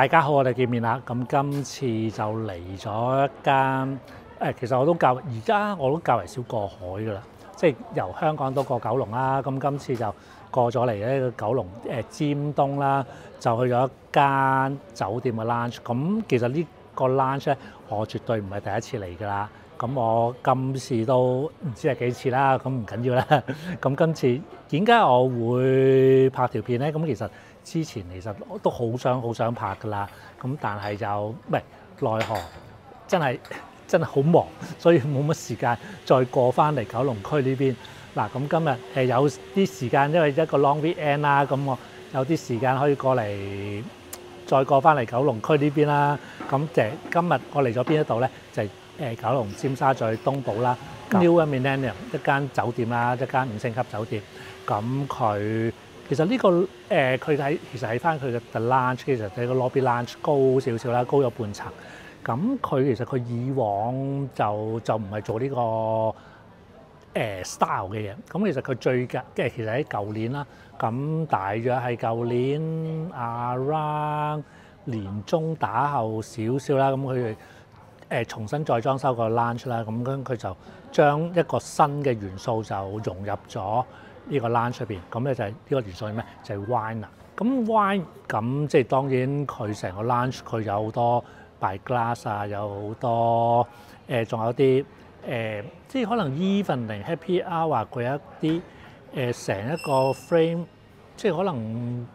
大家好，我哋見面啦。咁今次就嚟咗一間其實而家我都較為少過海噶啦，即係由香港都過九龍啦。咁今次就過咗嚟呢個九龍尖東啦，就去咗一間酒店嘅 lunch。咁其實呢個 lunch 咧，我絕對唔係第一次嚟噶啦。咁我今次都唔知係幾次啦，咁唔緊要啦。咁今次點解我會拍條片咧？咁其實之前我都好想拍㗎啦，咁但係就奈何真係好忙，所以冇乜時間再過翻嚟九龍區呢邊。嗱，咁今日有啲時間，因為一個 long weekend 啦，咁我有啲時間可以過嚟再過翻嚟九龍區呢邊啦。咁今日我嚟咗邊一度咧？就係九龍尖沙咀東寶啦 ，New Millennium 一間酒店啦，一間5星級酒店。咁佢其實呢個佢其實喺翻佢嘅 The Lounge， 其實喺個 Lobby Lounge 高少少啦，高咗半層。咁其實佢以往就唔係做呢個style 嘅嘢。咁其實佢其實喺舊年啦，咁大約係舊年 around 年中打後少少啦，咁佢重新再裝修個 lounge 啦，咁佢就將一個新嘅元素就融入咗呢個 lounge 入邊。咁咧就係呢個元素係咩？就係 wine 啦。咁 wine 咁即係當然佢成個 lounge 佢有好多 by glass 啊，有好多仲有啲即係可能 evening happy hour 佢有一啲成一個 frame， 即係可能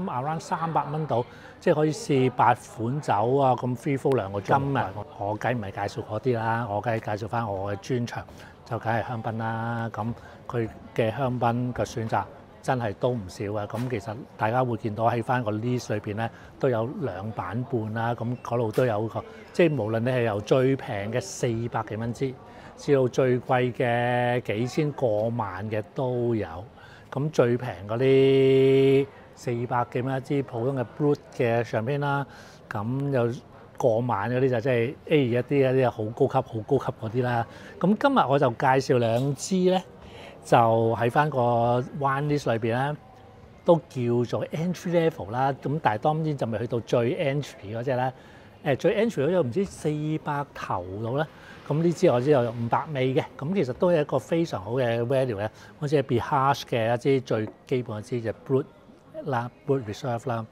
around 300蚊到，即係可以試8款酒啊，咁 free flow 2個鐘。今日我梗唔係介紹嗰啲啦，我梗係介紹翻我嘅專長，就梗係香檳啦。咁佢嘅香檳嘅選擇真係都唔少啊。咁其實大家會見到喺翻個 list 裏邊咧，都有2版半啦。咁嗰度都有個，即係無論你係由最平嘅400幾蚊支，至到最貴嘅幾千過萬嘅都有。咁最平嗰啲400幾蚊一支普通嘅 Brut 嘅上邊啦，咁有過萬嗰啲就即係一啲好高級嗰啲啦。咁今日我就介紹2支咧，就喺翻個 wine list 裏邊咧，都叫做 entry level 啦。咁但係當然就未去到最 entry 嗰隻啦。最 entry 嗰隻唔知400頭到啦。咁呢支我知有500味嘅，咁其實都係一個非常好嘅 value 咧。好似係 Beharsh 嘅一支最基本嘅支就 Brut 啦 ，Brut Reserve 啦。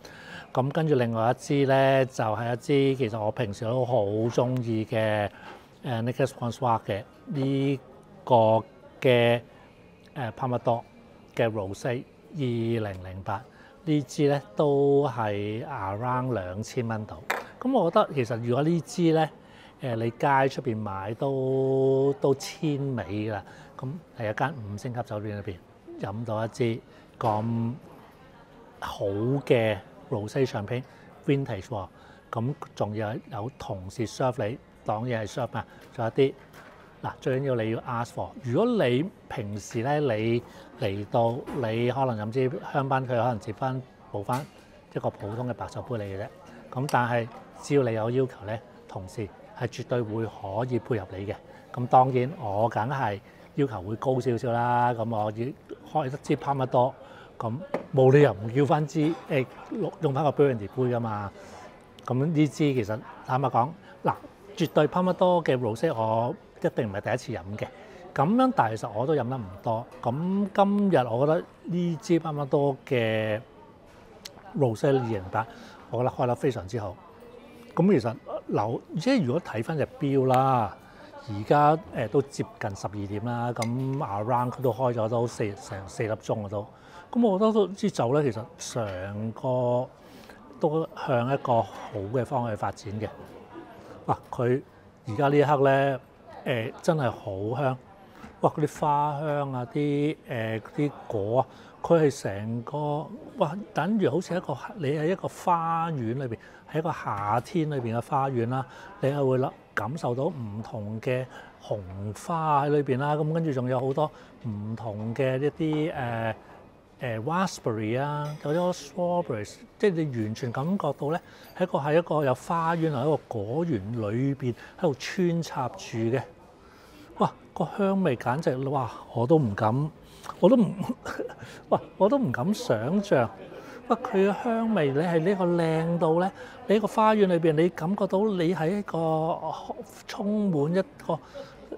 咁跟住另外一支咧就係一支其實我平時都好中意嘅Nicolas François 嘅呢個嘅Palmador 嘅 Rosé 2008呢支咧都係 around 2000蚊度。咁我覺得其實如果呢支咧你街出邊買都千尾㗎啦。咁係一間5星級酒店裏邊飲到一支咁好嘅 Rosé Champagne Vintage 喎。咁仲有同事 serve 你，當然係 serve 啊。仲有啲嗱，最緊要你要 ask for。如果你平時咧你嚟到你可能飲支香檳，佢可能接翻補翻一個普通嘅白酒杯你嘅啫。咁但係只要你有要求咧，同事係絕對會可以配合你嘅。咁當然我梗係要求會高少少啦。咁我要開一支 Palmador，咁冇理由唔叫翻支用翻個 Burgundy 杯噶嘛。咁呢支其實坦白講，嗱，絕對 Palmador嘅 Rosé 我一定唔係第一次飲嘅。咁樣但係其實我都飲得唔多。咁今日我覺得呢支 Palmador嘅 Rosé 2008，我覺得開得非常之好。咁其實即係如果睇翻隻錶啦，而家都接近12點啦，咁 around 都開咗都成4粒鐘都。咁我覺得支酒咧，其實成個都向一個好嘅方向去發展嘅。哇！佢而家呢一刻咧，真係好香。哇！嗰啲花香啊，啲果啊，佢係成個等於好似你係一個花園裏邊，喺一個夏天裏邊嘅花園啦，你係會感受到唔同嘅紅花喺裏邊啦。咁跟住仲有好多唔同嘅一啲raspberry 啊，有啲 strawberries， 即係你完全感覺到咧，喺一個有花園喺一個果園裏邊喺度穿插住嘅。哇！個香味簡直我都唔敢想像。哇！佢嘅香味你係呢個靚到咧，你喺個花園裏邊，你感覺到你喺一個充滿一個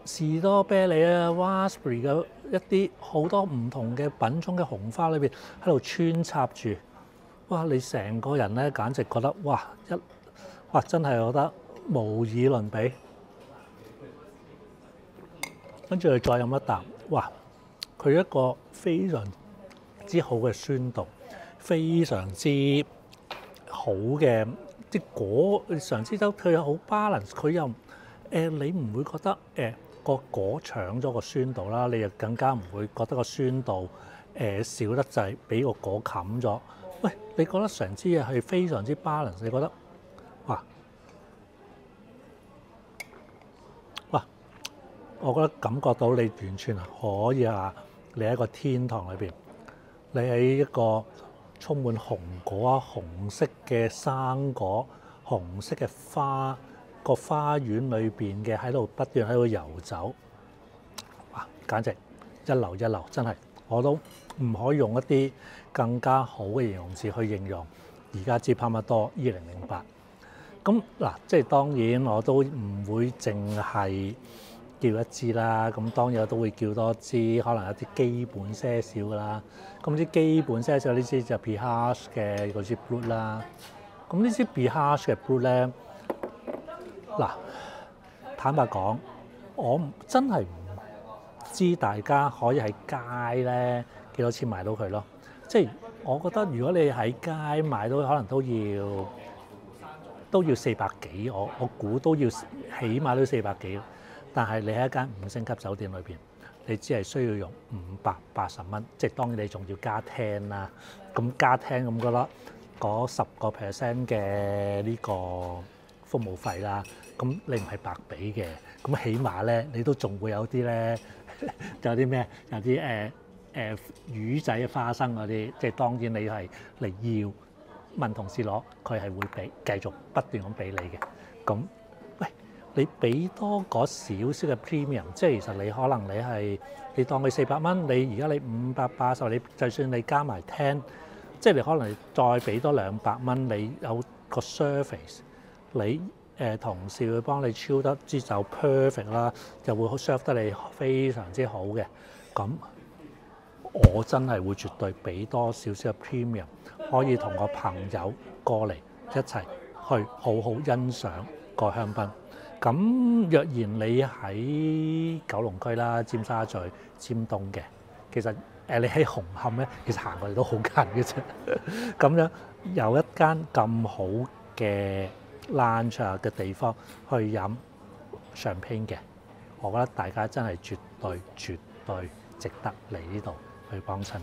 士多啤梨啊、raspberry 嘅一啲好多唔同嘅品種嘅紅花裏邊喺度穿插住。哇！你成個人咧，簡直覺得哇真係覺得無以倫比。跟住佢再飲一啖，哇！佢一個非常之好嘅酸度，非常之好嘅啲果，你嘗試到佢又好 balance，佢又你唔會覺得個果搶咗個酸度啦，你又更加唔會覺得個酸度少得滯，俾個果冚咗。喂，你覺得成支嘢係非常之 balance，你覺得哇，我覺得感覺到你完全可以話你喺一個天堂裏邊，你喺一個充滿紅果啊、紅色嘅生果、紅色嘅花個花園裏邊嘅喺度不斷喺度遊走，哇！簡直一流一流，真係我都唔可以用一啲更加好嘅形容詞去形容而家支泡麥多2008。咁嗱，即係當然我都唔會淨係叫一支啦，咁當然我都會叫多支，可能有啲基本些少㗎啦。咁啲基本些少呢支就 Pihash 嘅嗰支 Brut 啦。咁呢支 Pihash 嘅 Brut 咧，嗱，坦白講，我真係唔知大家可以喺街咧幾多錢買到佢咯。即係我覺得如果你喺街買到，可能都要400幾，我估都要起碼都400幾。但係你喺一間5星級酒店裏邊，你只係需要用580蚊，即係當然你仲要加廳啦。咁加廳咁覺得嗰10% 嘅呢個服務費啦，咁你唔係白俾嘅，咁起碼咧你都仲會有啲咧，有啲咩？有啲魚仔花生嗰啲，即係當然你係嚟要問同事攞，佢係會俾繼續不斷咁俾你嘅。咁你俾多嗰少少嘅 premium， 即係其實你可能你當佢400蚊，你而家你580，你就算你加埋廳，即係你可能再俾多200蚊，你有個 service， 你同事會幫你超得支酒 perfect 啦，就會 serve 得你非常之好嘅。咁我真係會絕對俾多少少嘅 premium， 可以同個朋友過嚟一齊去好好欣賞個香檳。咁若然你喺九龍區啦、尖沙咀、尖東嘅，其實你喺紅磡咧，其實行過嚟都好近嘅啫。咁樣有一間咁好嘅 lounge 嘅地方去飲 champagne 嘅，我覺得大家真係絕對值得嚟呢度去幫襯嘅。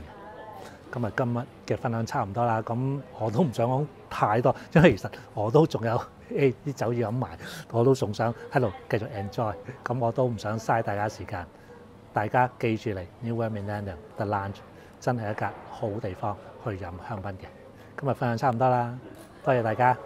咁啊，今日嘅分享差唔多啦，咁我都唔想講太多，因為其實我都仲有啲酒要飲埋，我都仲想喺度繼續 enjoy， 咁我都唔想嘥大家時間。大家記住嚟 New World Millennium The Lounge， 真係一間好地方去飲香檳嘅。今日分享差唔多啦，多謝大家。